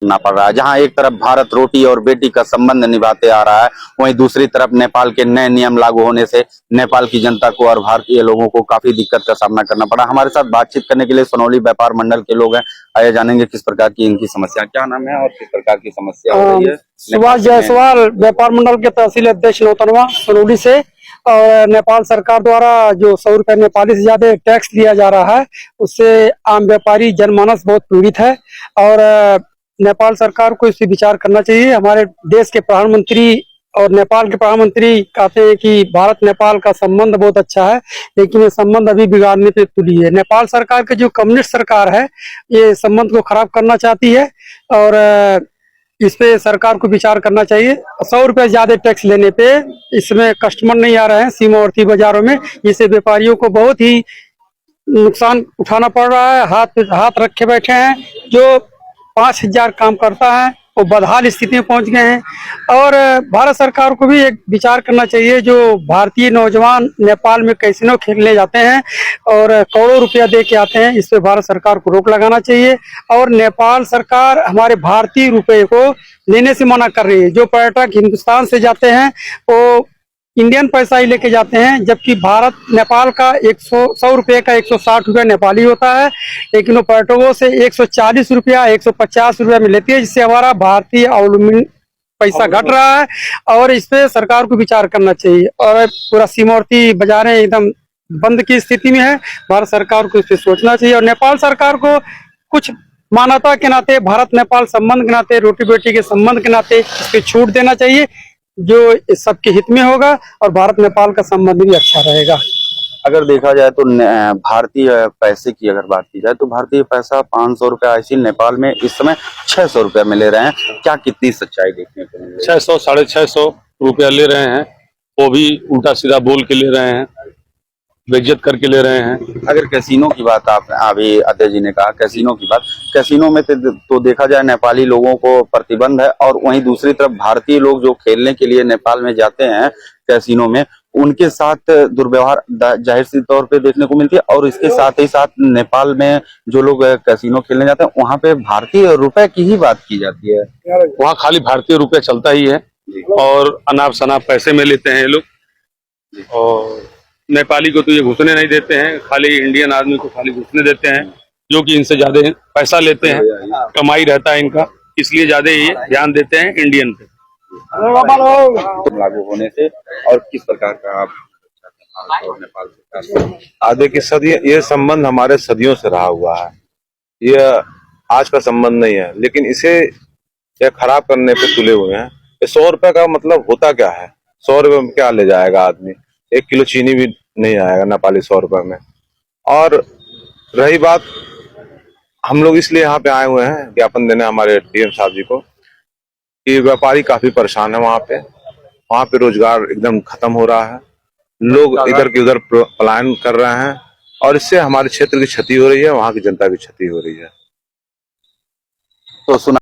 करना पड़ रहा है। जहां एक तरफ भारत रोटी और बेटी का संबंध निभाते आ रहा है, वहीं दूसरी तरफ नेपाल के नए नियम लागू होने से नेपाल की जनता को और भारतीय लोगों को काफी दिक्कत का सामना करना पड़ा। हमारे साथ बातचीत करने के लिए सोनौली व्यापार मंडल के लोग हैं। आइए जानेंगे किस प्रकार की इनकी समस्या, क्या नाम है और किस प्रकार की समस्या हो रही है। सुभाष जायसवाल, व्यापार मंडल के तहसील अध्यक्ष नौतनवा, सोनौली से। और नेपाल सरकार द्वारा जो 100 रुपए नेपाली से ज्यादा टैक्स लिया जा रहा है, उससे आम व्यापारी जनमानस बहुत पीड़ित है। और नेपाल सरकार को इस पर विचार करना चाहिए। हमारे देश के प्रधानमंत्री और नेपाल के प्रधानमंत्री कहते हैं कि भारत नेपाल का संबंध बहुत अच्छा है, लेकिन ये संबंध अभी बिगाड़ने पे तुली है। नेपाल सरकार के जो कम्युनिस्ट सरकार है, ये संबंध को खराब करना चाहती है और इस पे सरकार को विचार करना चाहिए। 100 रुपए ज्यादा टैक्स लेने पे इसमें कस्टमर नहीं आ रहे हैं सीमावर्ती बाजारों में, जिससे व्यापारियों को बहुत ही नुकसान उठाना पड़ रहा है। हाथ रखे बैठे हैं। जो 5000 काम करता है वो बदहाल स्थिति में पहुंच गए हैं। और भारत सरकार को भी एक विचार करना चाहिए। जो भारतीय नौजवान नेपाल में कैसीनो खेलने जाते हैं और करोड़ों रुपया दे के आते हैं, इस पे भारत सरकार को रोक लगाना चाहिए। और नेपाल सरकार हमारे भारतीय रुपये को लेने से मना कर रही है। जो पर्यटक हिंदुस्तान से जाते हैं वो इंडियन पैसा ही लेके जाते हैं, जबकि भारत नेपाल का 100 रुपये का 160 रुपया नेपाली होता है, लेकिन वो पर्यटकों से 140 रुपया 150 रुपया में लेती है, जिससे हमारा भारतीय अवलंबन पैसा घट रहा है। और इस पे सरकार को विचार करना चाहिए। और पूरा सीमावर्ती बाजारें एकदम बंद की स्थिति में है। भारत सरकार को इस पे सोचना चाहिए और नेपाल सरकार को कुछ मानवता के नाते, भारत नेपाल संबंध के नाते, रोटी बेटी के संबंध के नाते इस पे छूट देना चाहिए, जो सबके हित में होगा और भारत नेपाल का संबंध भी अच्छा रहेगा। अगर देखा जाए तो भारतीय पैसे की अगर बात की जाए तो भारतीय पैसा 500 रुपया ऐसी नेपाल में इस समय 600 रुपया में ले रहे हैं। क्या कितनी सच्चाई देखने को मिल रही है? 600 650 रुपया ले रहे हैं, वो भी उल्टा सीधा बोल के ले रहे हैं, बेइज्जत करके ले रहे हैं। अगर कैसीनो की बात आप अभी अध्यक्ष जी ने कहा, कैसीनो की बात, कैसीनो में तो देखा जाए नेपाली लोगों को प्रतिबंध है और वहीं दूसरी तरफ भारतीय लोग जो खेलने के लिए नेपाल में जाते हैं कैसीनो में, उनके साथ दुर्व्यवहार जाहिर सी तौर पे देखने को मिलती है। और इसके साथ ही साथ नेपाल में जो लोग कैसीनो खेलने जाते हैं वहां पे भारतीय रुपए की ही बात की जाती है। वहाँ खाली भारतीय रुपया चलता ही है और अनाप शनाप पैसे में लेते हैं ये लोग। और नेपाली को तो ये घुसने नहीं देते हैं, खाली इंडियन आदमी को खाली घुसने देते हैं, जो कि इनसे ज्यादा पैसा लेते हैं, कमाई रहता है इनका, इसलिए ज्यादा ये ध्यान देते हैं इंडियन पे। लागू होने से और किस प्रकार का आप और नेपाल सरकार? देखिए सदी, ये संबंध हमारे सदियों से रहा हुआ है, ये आज का संबंध नहीं है, लेकिन इसे ये खराब करने पे तुले हुए हैं। ये 100 रुपए का मतलब होता क्या है? 100 रुपए में क्या ले जाएगा आदमी? 1 किलो चीनी भी नहीं आएगा नेपाली 100 रुपए में। और रही बात, हम लोग इसलिए यहाँ पे आए हुए हैं ज्ञापन देने हमारे डीएम साहब जी को कि व्यापारी काफी परेशान है। वहाँ पे रोजगार एकदम खत्म हो रहा है, लोग इधर के उधर पलायन कर रहे हैं और इससे हमारे क्षेत्र की क्षति हो रही है, वहाँ की जनता की क्षति हो रही है। तो सुना